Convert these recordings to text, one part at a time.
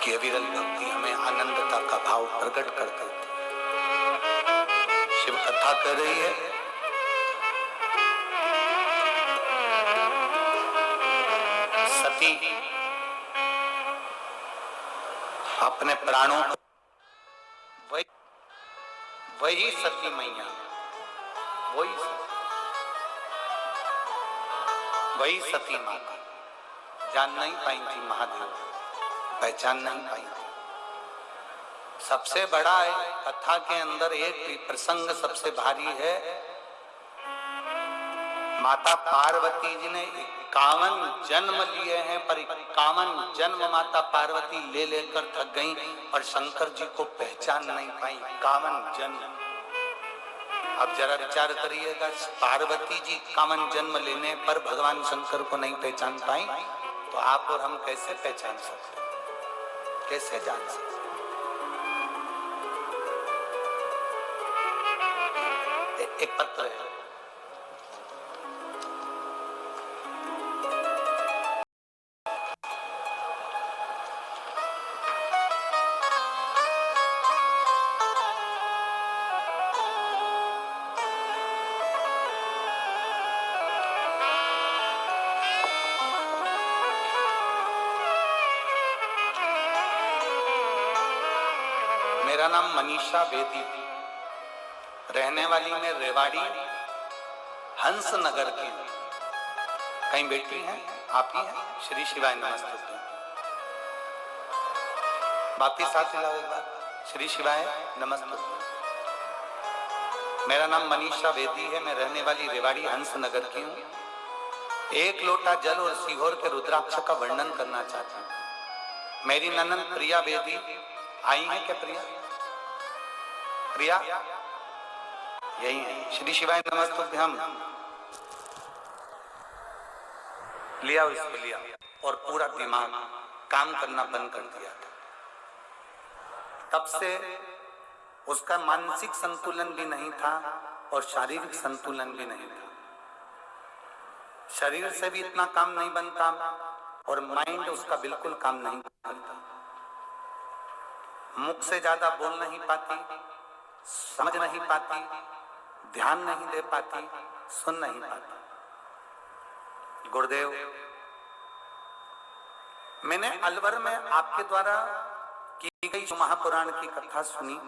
की अविरल भक्ति हमें आनंदता का भाव प्रकट कर देती। शिव कथा कर रही है, सती अपने प्राणों को वही सती मैया, वही सती माता जान नहीं पाई थी, महादेव पहचान नहीं पाई थी। सबसे बड़ा है कथा के अंदर एक प्रसंग सबसे भारी है। माता पार्वती जी ने 51 जन्म लिए हैं, पर 51 जन्म माता पार्वती ले लेकर थक गईं और शंकर जी को पहचान नहीं पाई। 51 जन्म। अब जरा विचार करिएगा, पार्वती जी 51 जन्म लेने पर भगवान शंकर को नहीं पहचान पाई, तो आप और हम कैसे पहचान सकते, कैसे जान सकते? एक पत्र है, मेरा नाम मनीषा बेदी, रहने वाली मैं रेवाड़ी हंस नगर की। कहीं बेटी हैं आप ही हैं? श्री शिवाय नमस्ते। वापिस साथ मिलाओ एक बार, श्री शिवाय नमस्ते। मेरा नाम मनीषा बेदी है, मैं रहने वाली रेवाड़ी हंस नगर की हूँ। एक लोटा जल और सीहोर के रुद्राक्ष का वर्णन करना चाहती हूँ। मेरी ननद प्रिया बेदी आई है क्या? प्रिया यही है। श्री शिवाय नमस्तुभ्यम। लिया इसको, लिया और पूरा दिमाग काम करना बंद कर दिया था। तब से उसका मानसिक संतुलन भी नहीं था और शारीरिक संतुलन भी नहीं था। शरीर से भी इतना काम नहीं बनता और माइंड उसका बिल्कुल काम नहीं करता। मुख से ज्यादा बोल नहीं पाती, समझ नहीं पाती, ध्यान नहीं दे पाती, सुन नहीं पाती। गुरुदेव, मैंने अलवर में आपके द्वारा की गई महापुराण की कथा सुनी।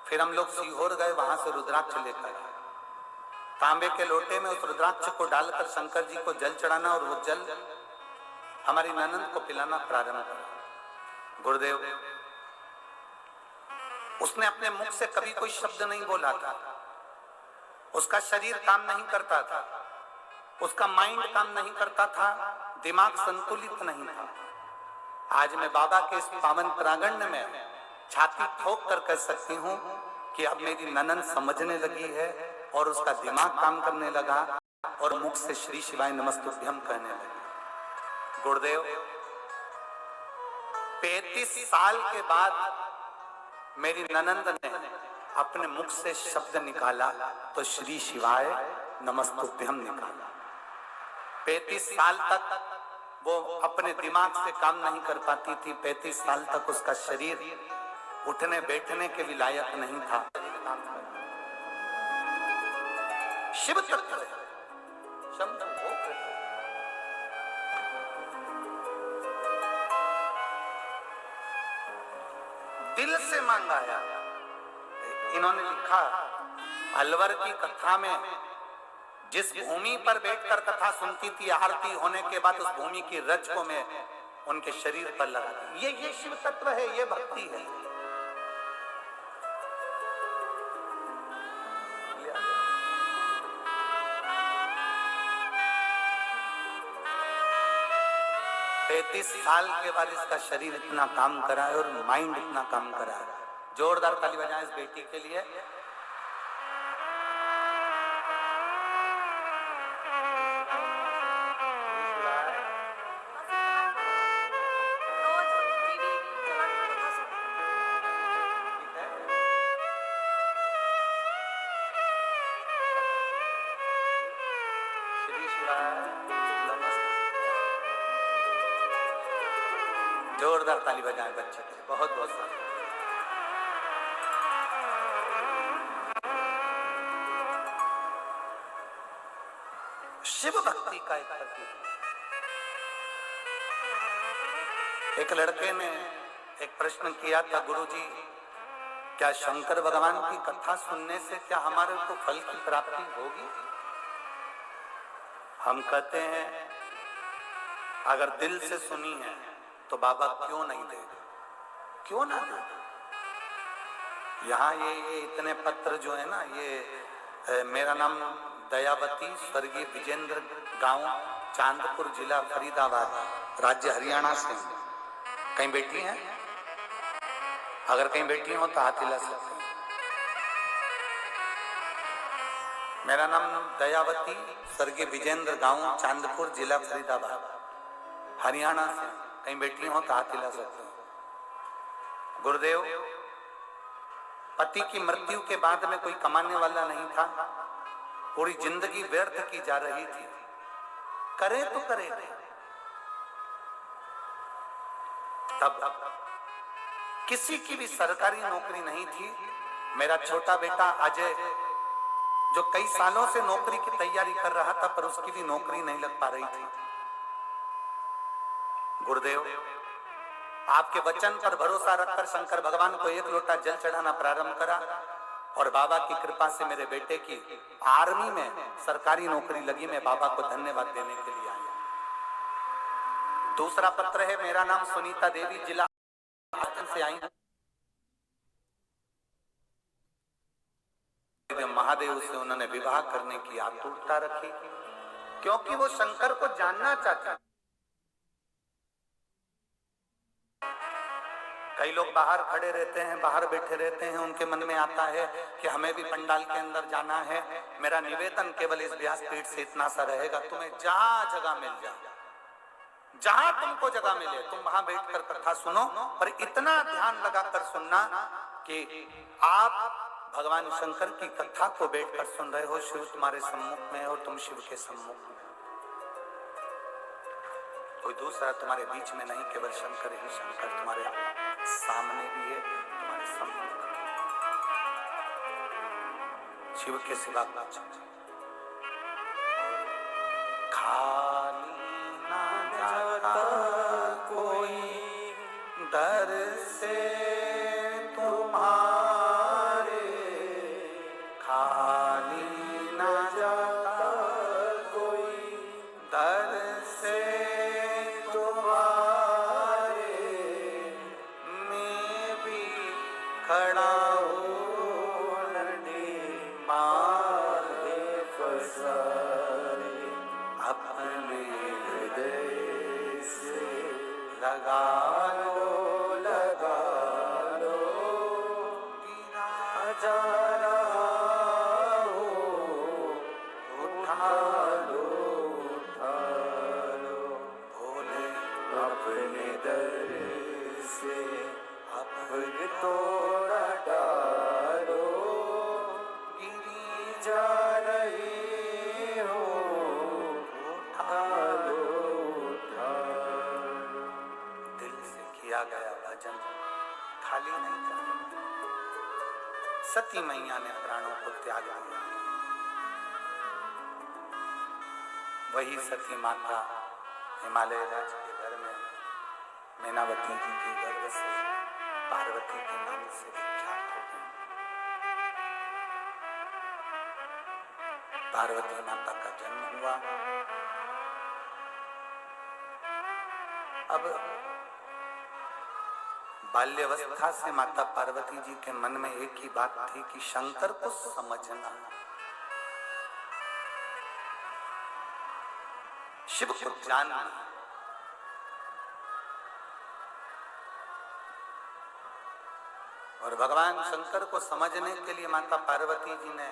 फिर हम लोग सीहोर गए, वहां से रुद्राक्ष लेकर आए। तांबे के लोटे में उस रुद्राक्ष को डालकर शंकर जी को जल चढ़ाना और वो जल हमारी ननद को पिलाना प्रारंभ करा। गुरुदेव, उसने अपने मुख से कभी कोई शब्द नहीं बोला था, उसका शरीर काम नहीं करता था, उसका माइंड काम नहीं करता था, दिमाग संतुलित नहीं था। आज मैं बाबा के इस पावन प्रांगण में छाती ठोक कर कह सकती हूँ कि अब मेरी ननद समझने लगी है और उसका दिमाग काम करने लगा और मुख से श्री शिवाय नमस्तुभ्यम कहने लगी। गुरुदेव, 35 साल के बाद मेरी ननंद ने अपने मुख से शब्द निकाला तो श्री शिवाय नमस्तुभ्यम निकाला। 35 साल तक वो अपने दिमाग से काम नहीं कर पाती थी। 35 साल तक उसका शरीर उठने बैठने के भी लायक नहीं था। शिव तत्व है, दिल से मांगाया। इन्होंने लिखा, अलवर की कथा में जिस भूमि पर बैठकर कथा सुनती थी, आरती होने के बाद उस भूमि की रज को मैं उनके शरीर पर लगा दी। ये शिव तत्व है, ये भक्ति है। पैंतीस साल के बाद इसका शरीर इतना काम करा है और माइंड इतना काम करा है। जोरदार ताली बजाएं इस बेटी के लिए। जोरदार ताली बजाएं बच्चे के लिए, बहुत बहुत सारे। शिव भक्ति का एक प्रतीक। एक लड़के ने एक प्रश्न किया था, गुरुजी क्या शंकर भगवान की कथा सुनने से क्या हमारे को फल की प्राप्ति होगी? हम कहते हैं अगर दिल से सुनी है तो बाबा क्यों नहीं दे, क्यों ना दे। यहाँ ये इतने पत्र जो है ना, ये मेरा नाम दयावती, स्वर्गीय विजेंद्र, गांव चांदपुर, जिला फरीदाबाद, राज्य हरियाणा से। कहीं बेटी हैं? अगर कहीं बेटी हो तो हाथ हिला सकते हैं। मेरा नाम दयावती, स्वर्गीय विजेंद्र, गांव चांदपुर, जिला फरीदाबाद, हरियाणा से। कहीं बेटी हो तो हाथ हिला सकते हैं। गुरुदेव, पति की मृत्यु के बाद में कोई कमाने वाला नहीं था, पूरी जिंदगी व्यर्थ की जा रही थी, करे तो करे। तब किसी की भी सरकारी नौकरी नहीं थी। मेरा छोटा बेटा अजय, जो कई सालों से नौकरी की तैयारी कर रहा था, पर उसकी भी नौकरी नहीं लग पा रही थी। गुरुदेव, आपके वचन पर भरोसा रखकर शंकर भगवान को एक लोटा जल चढ़ाना प्रारंभ करा, और बाबा की कृपा से मेरे बेटे की आर्मी में सरकारी नौकरी लगी। मैं बाबा को धन्यवाद देने के लिए आया। दूसरा पत्र है, मेरा नाम सुनीता देवी, जिला से आई। महादेव से उन्होंने विवाह करने की आतुरता रखी, क्योंकि वो शंकर को जानना चाहते। कई लोग बाहर खड़े रहते हैं, बाहर बैठे रहते हैं, उनके मन में आता है कि हमें भी पंडाल के अंदर जाना है। मेरा निवेदन केवल इस व्यासपीठ से इतना सा रहेगा, तुम्हें जहां जगह मिल जाए, जहां तुमको जगह मिले, तुम वहां बैठकर कथा सुनो, पर इतना ध्यान लगाकर सुनना कि आप भगवान शंकर की कथा को बैठकर सुन रहे हो। शिव तुम्हारे सम्मुख में और तुम शिव के सम्मुख में, कोई दूसरा तुम्हारे बीच में नहीं, केवल शंकर ही शंकर तुम्हारे सामने भी है, तुम्हारे सम्मुख। शिव के सिवा कुछ खाली ना जाता कोई दर से तुम्हारे, खाली ना जाता कोई दर से तुम्हारे, मैं भी खड़ा हूँ लड़े मारे फसारे, अपने हृदय से लगा लो, लगा लो, गिरा जा रहा हो, उठा लो, उठा लो, भोले अपने दर से अपने तोड़ा डालो, गिरी जा रही हो, उठा लो, उठा लो। दिल से किया गया भजन खाली नहीं जाता। सती मैया ने प्राणों को त्याग दिया, वही सती माता हिमालय राज के घर में मैनावती जी के गर्भ से पार्वती के नाम से विख्यात हो गई। पार्वती माता का जन्म हुआ। अब बाल्यावस्था से माता पार्वती जी के मन में एक ही बात थी कि शंकर को समझना, शिव को जानना। और भगवान शंकर को समझने के लिए माता पार्वती जी ने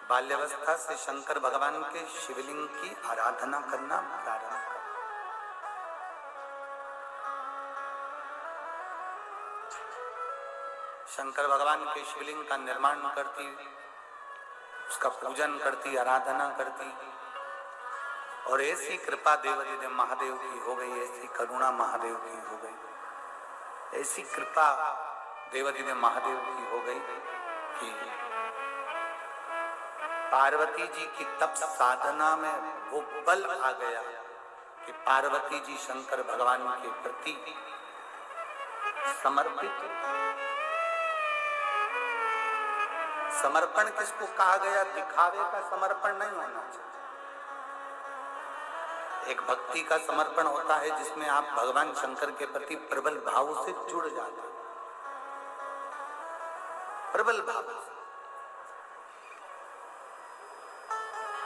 बाल्यावस्था से शंकर भगवान के शिवलिंग की आराधना करना प्रारंभ कर। शंकर भगवान के शिवलिंग का निर्माण करती, उसका पूजन करती, आराधना करती, और ऐसी कृपा देवाधिदेव महादेव की हो गई, ऐसी करुणा महादेव की हो गई ऐसी कृपा देवादिदेव महादेव की हो गई कि पार्वती जी की तप साधना में वो बल आ गया कि पार्वती जी शंकर भगवान के प्रति समर्पित। समर्पण किसको कहा गया? दिखावे का समर्पण नहीं होना चाहिए। एक भक्ति का समर्पण होता है जिसमें आप भगवान शंकर के प्रति प्रबल भाव से जुड़ जाते हैं, प्रबल भाव से।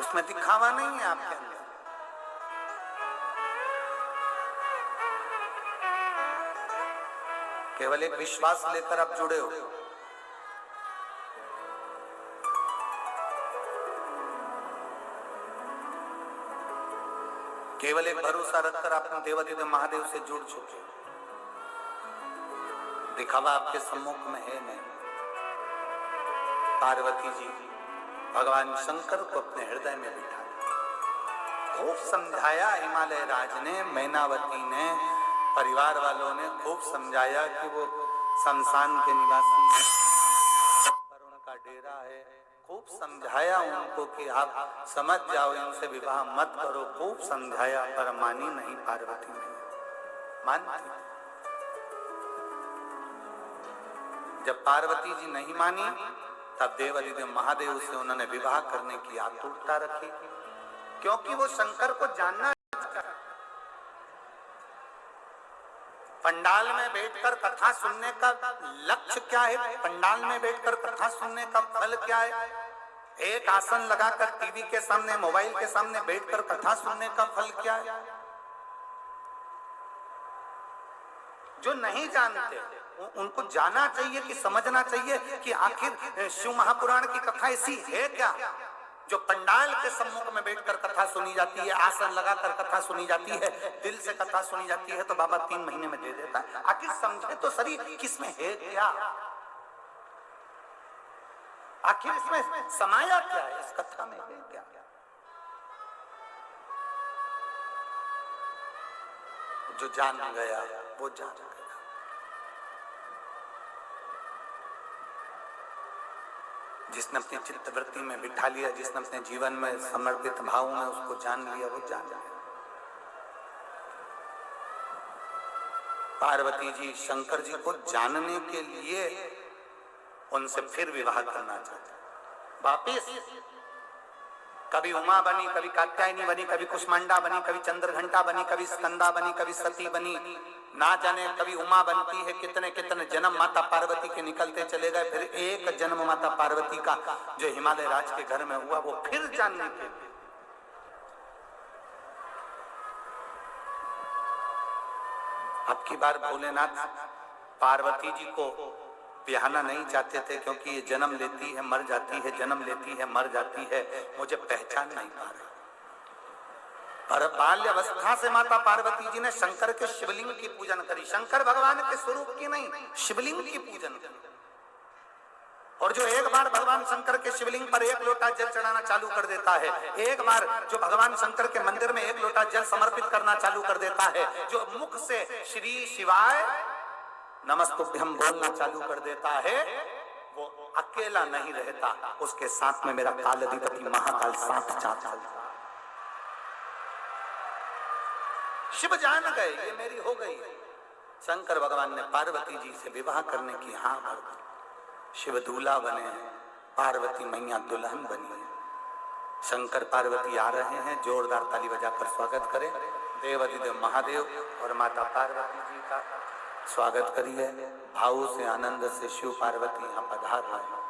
उसमें दिखावा नहीं है आपके अंदर। केवल एक विश्वास लेकर आप जुड़े हो। केवल एक भरोसा रखकर अपने देवादिदेव महादेव से जुड़ चुके हो। दिखावा आपके सम्मुख में है नहीं। पार्वती जी भगवान शंकर को अपने हृदय में बिठा, खूब समझाया हिमालय राज ने, मैनावती ने, परिवार वालों ने खूब समझाया कि वो शमशान के निवासी हैं, पर उनका डेरा है। खूब समझाया उनको कि आप समझ जाओ, इनसे विवाह मत करो। खूब समझाया पर मानी नहीं पार्वती ने, मानती। जब पार्वती जी नहीं मानी तब देवादिदेव महादेव से उन्होंने विवाह करने की आतुरता रखी, क्योंकि वो शंकर को जानना। पंडाल में बैठकर कथा सुनने का लक्ष्य क्या है? पंडाल में बैठकर कथा सुनने का फल क्या है? एक आसन लगाकर टीवी के सामने, मोबाइल के सामने बैठकर कथा सुनने का फल क्या है? जो नहीं जानते उनको जाना चाहिए कि समझना चाहिए कि आखिर शिव महापुराण की कथा ऐसी है क्या जो पंडाल के सम्मुख में बैठकर कथा सुनी जाती है, आसन लगाकर कथा सुनी जाती है, दिल से कथा सुनी जाती है तो बाबा 3 महीने में दे देता है। आखिर समझे तो सही किसमें है क्या, आखिर इसमें समाया क्या है, इस कथा में है क्या। जो जान गया वो जान गया। जिसने अपनी चित्तवृत्ति में बिठा लिया, जिसने अपने जीवन में समर्पित भाव में उसको जान लिया, वो जान गया। पार्वती जी शंकर जी को जानने के लिए उनसे फिर विवाह करना चाहते। वापिस कभी उमा बनी, कभी कात्यायनी बनी, कभी कुष्मांडा बनी, कभी चंद्रघंटा बनी, कभी स्कंदा बनी, कभी सती बनी, ना जाने कभी उमा बनती है। कितने कितने जन्म माता पार्वती के निकलते चले गए। फिर एक जन्म माता पार्वती का जो हिमालय राज के घर में हुआ वो फिर जानने के लिए। अब की बार भोलेनाथ पार्वती जी को ब्याहना नहीं चाहते थे, क्योंकि ये जन्म लेती है मर जाती है, जन्म लेती है मर जाती है, मुझे पहचान नहीं पा रही। पर बाल्यावस्था से माता पार्वती जी ने शंकर के शिवलिंग की पूजन करी, शंकर भगवान के स्वरूप की नहीं, शिवलिंग की पूजन करी। और जो एक बार भगवान शंकर के शिवलिंग पर 1 लोटा जल चढ़ाना चालू कर देता है, एक बार जो भगवान शंकर के मंदिर में 1 लोटा जल समर्पित करना चालू कर देता है, जो मुख से श्री शिवाय नमस्तुभ्यम बोलना चालू कर देता है, वो अकेला नहीं रहता, उसके साथ में मेरा काल अधिपति महाकाल साथ चलता। शिव जान गए ये मेरी हो गई। शंकर भगवान ने पार्वती जी से विवाह करने की हाँ भर दी। शिव दूल्हा बने हैं, पार्वती मैया दुल्हन बनी है। शंकर पार्वती आ रहे हैं, जोरदार ताली बजाकर स्वागत करें। देवादिदेव महादेव और माता पार्वती जी का स्वागत करिए। भाव से आनंद से शिव पार्वती यहाँ पधार रहे हैं।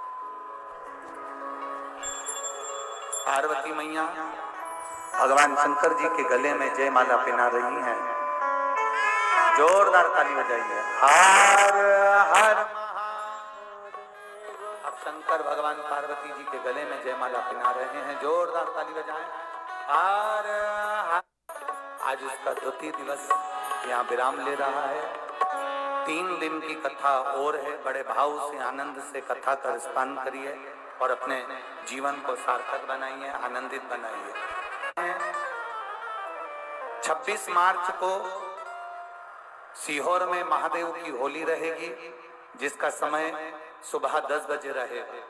पार्वती मैया भगवान शंकर जी के गले में जयमाला पहना रही हैं। जोरदार ताली बजाइए। हर हर अब शंकर भगवान पार्वती जी के गले में जयमाला पहना रहे हैं। जोरदार ताली बजाएं। हर हर। आज उसका 2 दिवस यहाँ विराम ले रहा है। 3 दिन की कथा और है। बड़े भाव से आनंद से कथा का रसपान करिए और अपने जीवन को सार्थक बनाइए, आनंदित बनाइए। 26 मार्च को सीहोर में महादेव की होली रहेगी, जिसका समय सुबह 10 बजे रहेगा।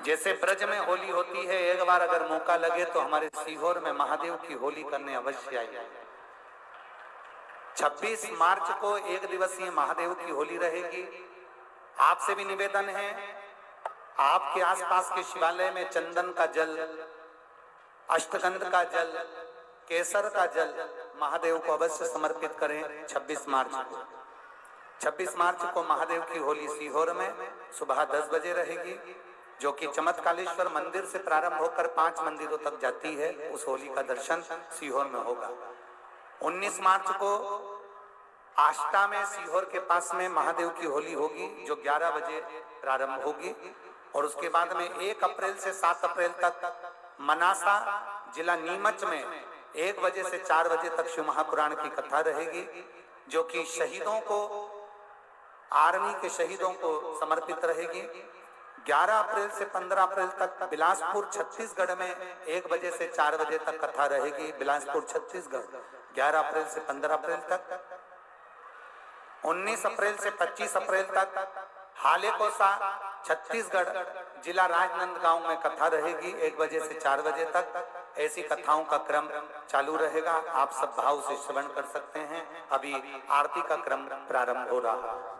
जैसे ब्रज में होली होती है, एक बार अगर मौका लगे तो हमारे सीहोर में महादेव की होली करने अवश्य आइए। 26 मार्च को एक दिवसीय महादेव की होली रहेगी। आपसे भी निवेदन है, आपके आसपास के शिवालय में चंदन का जल, अष्टगंध का जल, केसर का जल महादेव को अवश्य समर्पित करें। 26 मार्च को 26 मार्च को महादेव की होली सीहोर में सुबह 10 बजे रहेगी, जो कि चमत्कालेश्वर मंदिर से प्रारंभ होकर 5 मंदिरों तक जाती है। उस होली का दर्शन सीहोर में होगा। 19 मार्च को आष्टा में सीहोर के पास में महादेव की होली होगी, जो 11 बजे प्रारंभ होगी। और उसके बाद में 1 अप्रैल से 7 अप्रैल तक मनासा जिला नीमच में 1 बजे से 4 बजे तक शिव महापुराण की कथा रहेगी, जो कि शहीदों को, आर्मी के शहीदों को समर्पित रहेगी। 11 अप्रैल से 15 अप्रैल तक बिलासपुर छत्तीसगढ़ में 1 बजे से 4 बजे तक कथा रहेगी। बिलासपुर छत्तीसगढ़ 11 अप्रैल से 15 अप्रैल तक। 19 अप्रैल से 25 अप्रैल तक हालेकोसा छत्तीसगढ़ जिला राजनांदगांव में कथा रहेगी, 1 बजे से 4 बजे तक। ऐसी कथाओं का क्रम चालू रहेगा। आप सब भाव से श्रवण कर सकते हैं। अभी आरती का क्रम प्रारंभ हो रहा है।